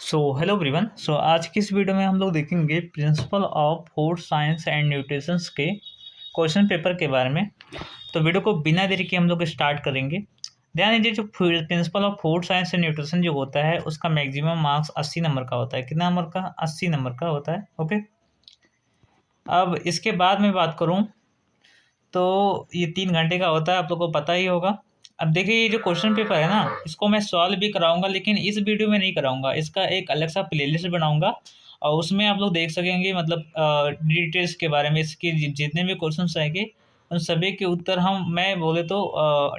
Hello everyone. आज की इस वीडियो में हम लोग देखेंगे principle of food science and nutritions के क्वेश्चन पेपर के बारे में। तो वीडियो को बिना देरी के हम लोग स्टार्ट करेंगे। ध्यान दीजिए, जो principle of food science and nutrition जो होता है उसका मैक्सिमम मार्क्स 80 नंबर का होता है। कितना नंबर का? 80 नंबर का होता है। ओके, अब इसके बाद में बात करूँ तो ये 3 घंटे का होता है, आप लोग को पता ही होगा। अब देखिए, ये जो क्वेश्चन पेपर है ना, इसको मैं सॉल्व भी कराऊंगा, लेकिन इस वीडियो में नहीं कराऊंगा। इसका एक अलग सा प्लेलिस्ट बनाऊंगा और उसमें आप लोग देख सकेंगे, मतलब डिटेल्स के बारे में, इसके जितने भी क्वेश्चन आएंगे उन सभी के उत्तर मैं बोले तो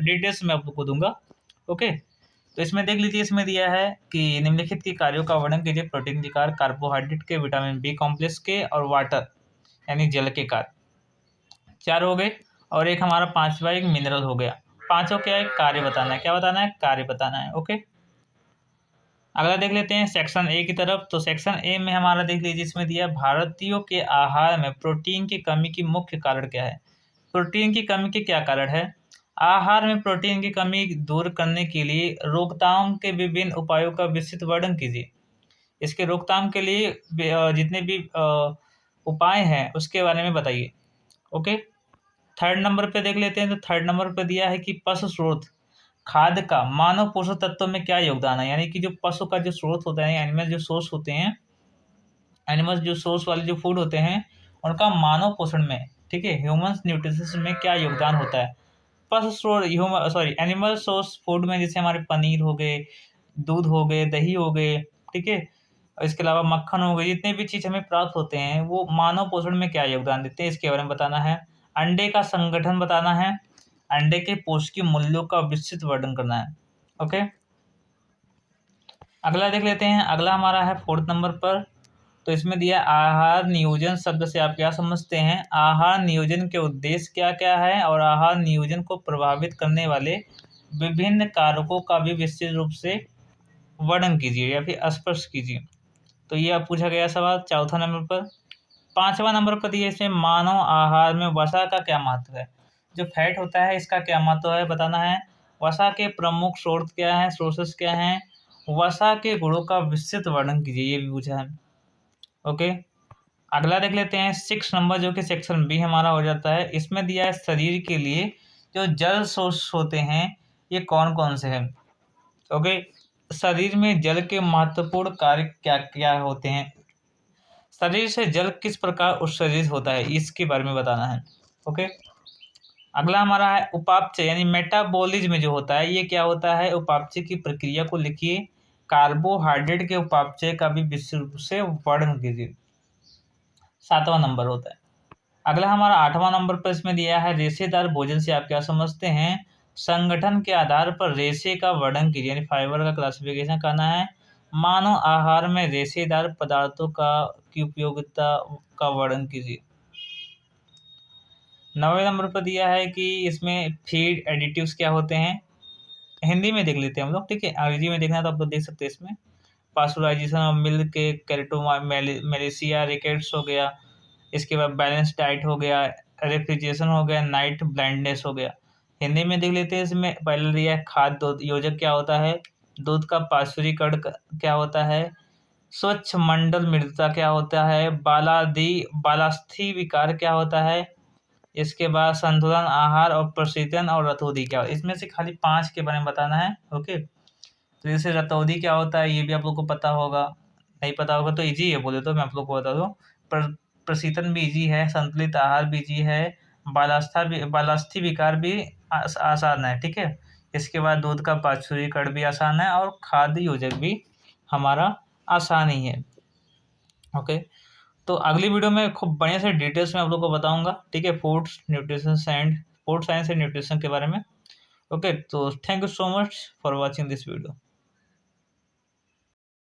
डिटेल्स में आप लोग को दूंगा। ओके, तो इसमें देख लीजिए, इसमें दिया है कि निम्नलिखित के कार्यों का वर्णन कीजिए। प्रोटीन के कार्य, कार्बोहाइड्रेट के, विटामिन बी कॉम्प्लेक्स के और वाटर यानी जल के कार्य। 4 हो गए और एक हमारा पांचवा एक मिनरल हो गया। पांचों क्या है? कार्य बताना है। क्या बताना है? कार्य बताना है। ओके, अगला देख लेते हैं सेक्शन ए की तरफ। तो सेक्शन ए में हमारा देख लीजिए, इसमें दिया भारतीयों के आहार में प्रोटीन की कमी की मुख्य कारण क्या है। प्रोटीन की कमी के क्या कारण है? आहार में प्रोटीन की कमी दूर करने के लिए रोकथाम के विभिन्न उपायों का विस्तृत वर्णन कीजिए। इसके रोकथाम के लिए जितने भी उपाय हैं उसके बारे में बताइए। ओके, थर्ड नंबर पे देख लेते हैं। तो थर्ड नंबर पे दिया है कि पशु स्रोत खाद्य का मानव पोषक तत्वों में क्या योगदान है। यानी कि जो पशु का जो स्रोत होता है, एनिमल जो सोर्स होते हैं, एनिमल्स जो सोर्स वाले जो फूड होते हैं उनका मानव पोषण में, ठीक है, ह्यूमंस न्यूट्रिशन में क्या योगदान होता है। पशु स्रोत एनिमल सोर्स फूड में जैसे हमारे पनीर हो गए, दूध हो गए, दही हो गए, ठीक है, और इसके अलावा मक्खन हो गए, जितने भी चीज़ हमें प्राप्त होते हैं वो मानव पोषण में क्या योगदान देते हैं, इसके बारे में बताना है। अंडे का संगठन बताना है। अंडे के पोषकीय मूल्यों का विस्तृत वर्णन करना है। ओके, अगला देख लेते हैं। अगला हमारा है 4th नंबर पर। तो इसमें दिया आहार नियोजन शब्द से आप क्या समझते हैं। आहार नियोजन के उद्देश्य क्या क्या है और आहार नियोजन को प्रभावित करने वाले विभिन्न कारकों का भी विस्तृत रूप से वर्णन कीजिए या फिर स्पष्ट कीजिए। तो ये अब पूछा गया सवाल 4था नंबर पर। 5वां नंबर पर दिया, इसमें मानव आहार में वसा का क्या महत्व है। जो फैट होता है इसका क्या महत्व है बताना है। वसा के प्रमुख स्रोत क्या है, सोर्सेस क्या हैं। वसा के गुणों का विस्तृत वर्णन कीजिए, ये भी पूछा है। ओके, अगला देख लेते हैं 6 नंबर, जो कि सेक्शन बी हमारा हो जाता है। इसमें दिया है शरीर के लिए जो जल सोर्स होते हैं ये कौन कौन से हैं। ओके, शरीर में जल के महत्वपूर्ण कार्य क्या क्या होते हैं। शरीर से जल किस प्रकार उत्सर्जित होता है, इसके बारे में बताना है। ओके, अगला हमारा है उपापचय यानी मेटाबॉलिज्म जो होता है ये क्या होता है। उपापचय की प्रक्रिया को लिखिए। कार्बोहाइड्रेट के उपापचय का भी विस्तृत रूप से वर्णन कीजिए। 7वां नंबर होता है। अगला हमारा 8वां नंबर पर इसमें दिया है रेशेदार भोजन से आप क्या समझते हैं। संगठन के आधार पर रेशे का वर्णन कीजिए, यानी फाइबर का क्लासिफिकेशन करना है। मानव आहार में रेशेदार पदार्थों का की उपयोगिता का वर्णन कीजिए। 9वें नंबर पर दिया है कि इसमें फीड एडिटिव्स क्या होते हैं। हिंदी में देख लेते हैं हम लोग, ठीक है। अंग्रेजी में देखना तो आप लोग देख सकते हैं। इसमें पास्चुराइजेशन ऑफ मिल्क के मेलेसिया रिकेट्स हो गया, इसके बाद बैलेंस डाइट हो गया, रेफ्रिजरेशन हो गया, नाइट ब्लाइंडनेस हो गया। हिंदी में देख लेते हैं। इसमें पहले दिया है खाद्य योजक क्या होता है, दूध का पाश्चुरीकरण क्या होता है, स्वच्छ मंडल मृदुता क्या होता है, बालास्थी विकार क्या होता है, इसके बाद संतुलन आहार और प्रशीतन और रतौंधी क्या होता है। इसमें से खाली 5 के बारे में बताना है। ओके, तो जैसे रतौंधी क्या होता है ये भी आप लोग को पता होगा, नहीं पता होगा तो इजी है, बोले तो मैं आप लोग को बता दूँ। प्रशीतन भी इजी है, संतुलित आहार भी इजी है, बालास्थी विकार भी आसान है, ठीक है। इसके बाद दूध का पाश्चुरीकरण भी आसान है और खाद्य योजक भी हमारा आसान ही है। ओके, तो अगली वीडियो में खूब बढ़िया से डिटेल्स में आप लोग को बताऊंगा, ठीक है, फूड साइंस एंड न्यूट्रिशन के बारे में। ओके, तो thank you so much for watching this video.